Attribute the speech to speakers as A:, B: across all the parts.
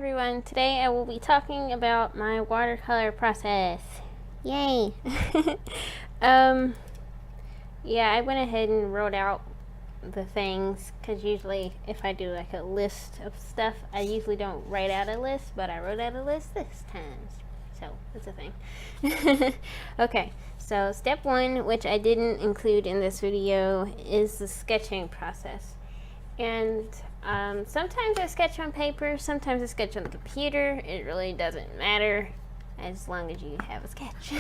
A: everyone, today I will be talking about my watercolor process. Yay! Yeah, I went ahead and wrote out the things, because usually if I do like a list of stuff, I usually don't write out a list, but I wrote out a list this time, so it's a thing. Okay, so step one, which I didn't include in this video, is the sketching process. And sometimes I sketch on paper, sometimes I sketch on the computer. It really doesn't matter as long as you have a sketch.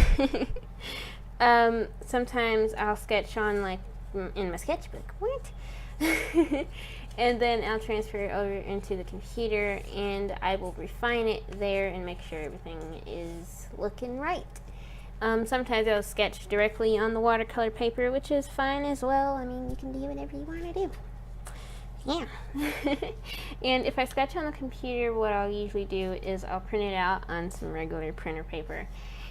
A: Sometimes I'll sketch on, like, in my sketchbook. What? And then I'll transfer it over into the computer and I will refine it there and make sure everything is looking right. Sometimes I'll sketch directly on the watercolor paper, which is fine as well. I mean, you can do whatever you want to do. Yeah. And if I sketch on the computer, what I'll usually do is I'll print it out on some regular printer paper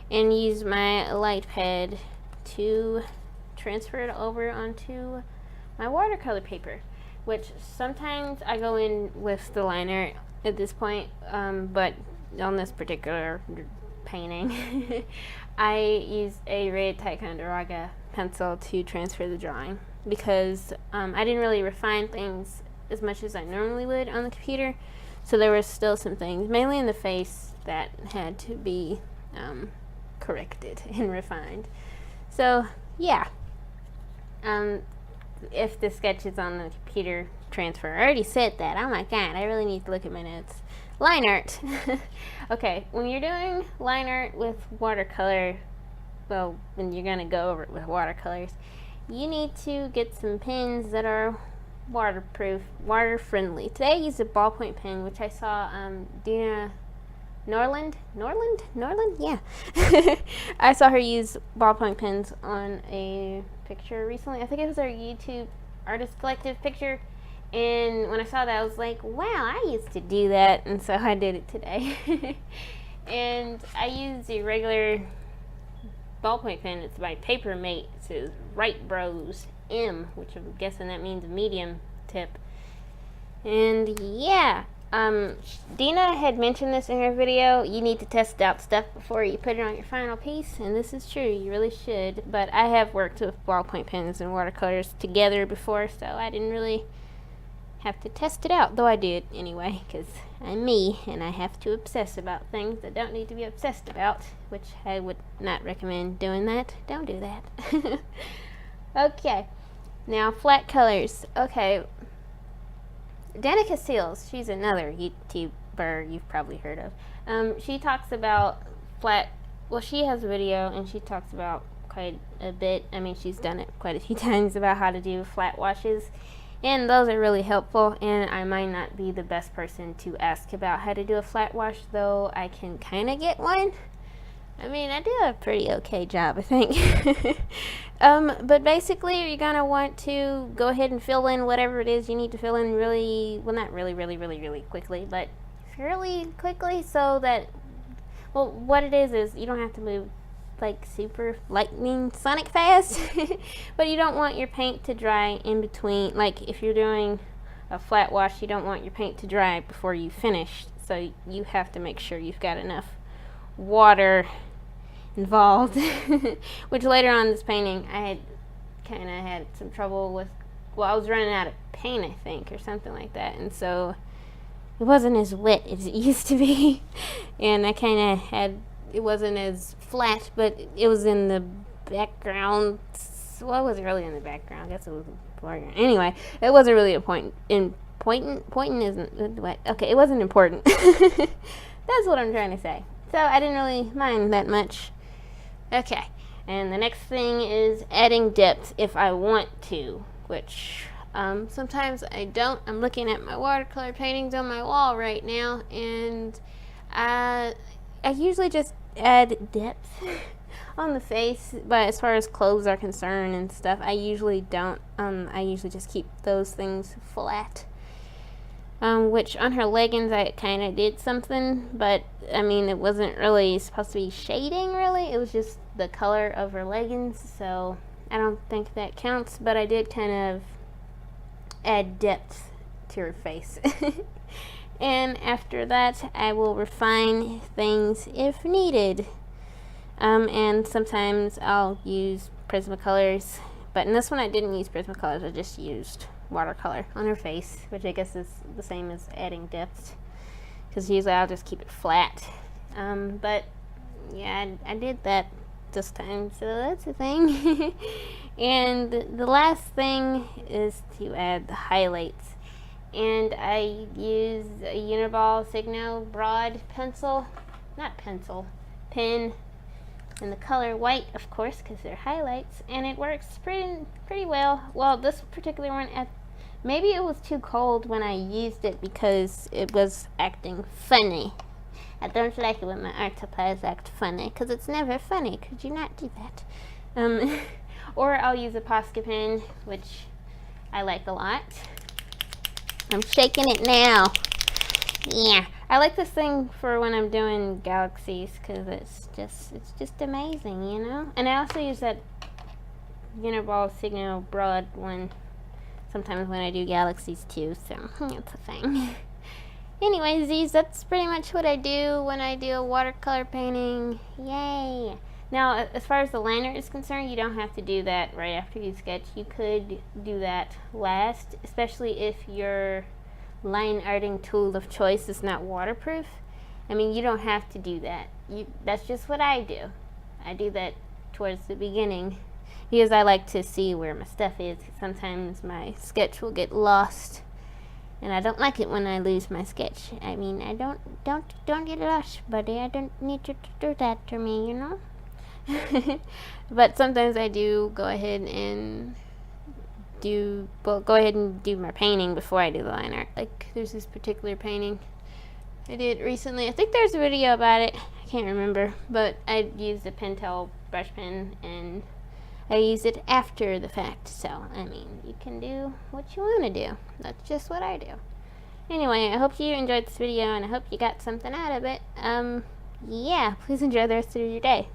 A: and use my light pad to transfer it over onto my watercolor paper, which sometimes I go in with the liner at this point, but on this particular painting I use a red Ticonderoga pencil to transfer the drawing, because I didn't really refine things as much as I normally would on the computer, so there were still some things, mainly in the face, that had to be corrected and refined. So yeah, if the sketch is on the computer transfer, I already said that, oh my god, I really need to look at my notes. Line art. Okay, when you're doing line art with watercolor, well, when you're gonna go over it with watercolors, you need to get some pens that are waterproof, water friendly. Today I used a ballpoint pen, which I saw Dina Norland, yeah. I saw her use ballpoint pens on a picture recently. I think it was our YouTube Artist Collective picture, and when I saw that I was like, wow, I used to do that, and so I did it today. And I used a regular ballpoint pen. It's by Papermate. It says Right Bros M, which I'm guessing that means medium tip. And yeah, Dina had mentioned this in her video. You need to test out stuff before you put it on your final piece, and this is true, you really should. But I have worked with ballpoint pens and watercolors together before, so I didn't really have to test it out, though I did anyway, because I'm me and I have to obsess about things that don't need to be obsessed about, which I would not recommend doing that. Don't do that. Okay, now flat colors. Okay, Danica Seals, she's another YouTuber you've probably heard of. She talks about flat, well, she has a video and she talks about quite a bit, I mean, she's done it quite a few times, about how to do flat washes, and those are really helpful. And I might not be the best person to ask about how to do a flat wash, though I can kind of get one. I mean, I do a pretty okay job, I think. But basically, you're going to want to go ahead and fill in whatever it is you need to fill in really, well, not really quickly, but fairly quickly, so that, well, what it is you don't have to move like super lightning sonic fast, but you don't want your paint to dry in between. Like, if you're doing a flat wash, you don't want your paint to dry before you finish, so you have to make sure you've got enough water involved. Which later on in this painting I had kind of had some trouble with, well, I was running out of paint, I think, or something like that, and so it wasn't as wet as it used to be. And I kind of had, it wasn't as flat, but it was in the background. Well, it wasn't really in the background, I guess it was foreground. Anyway, it wasn't really a point in pointing isn't what, okay, it wasn't important. That's what I'm trying to say. So I didn't really mind that much. Okay, and the next thing is adding depth if I want to, which sometimes I don't. I'm looking at my watercolor paintings on my wall right now, and I usually just add depth on the face, but as far as clothes are concerned and stuff, I usually don't. I usually just keep those things flat. Which on her leggings I kind of did something, but I mean, it wasn't really supposed to be shading, really. It was just the color of her leggings, so I don't think that counts, but I did kind of add depth to her face. And after that, I will refine things if needed. And sometimes I'll use Prismacolors, but in this one I didn't use Prismacolors, I just used watercolor on her face, which I guess is the same as adding depth, because usually I'll just keep it flat. But yeah, I did that this time, so that's a thing. And the last thing is to add the highlights. And I use a Uniball Signo broad pencil, pen, in the color white, of course, because they're highlights, and it works pretty well. Well, this particular one, maybe it was too cold when I used it because it was acting funny. I don't like it when my art supplies act funny, because it's never funny. Could you not do that? Or I'll use a Posca pen, which I like a lot. I'm shaking it now. Yeah, I like this thing for when I'm doing galaxies, because it's just amazing, you know. And I also use that Uniball Signo broad one sometimes when I do galaxies too, so it's a thing. Anyways, that's pretty much what I do when I do a watercolor painting. Yay! Now, as far as the liner is concerned, you don't have to do that right after you sketch. You could do that last, especially if your line arting tool of choice is not waterproof. I mean, you don't have to do that. That's just what I do. I do that towards the beginning because I like to see where my stuff is. Sometimes my sketch will get lost, and I don't like it when I lose my sketch. I mean, I don't get lost, buddy. I don't need you to do that to me, you know. But sometimes I do go ahead and do my painting before I do the line art. Like, there's this particular painting I did recently. I think there's a video about it. I can't remember, but I used a Pentel brush pen and I used it after the fact. So, I mean, you can do what you want to do. That's just what I do. Anyway, I hope you enjoyed this video and I hope you got something out of it. Yeah, please enjoy the rest of your day.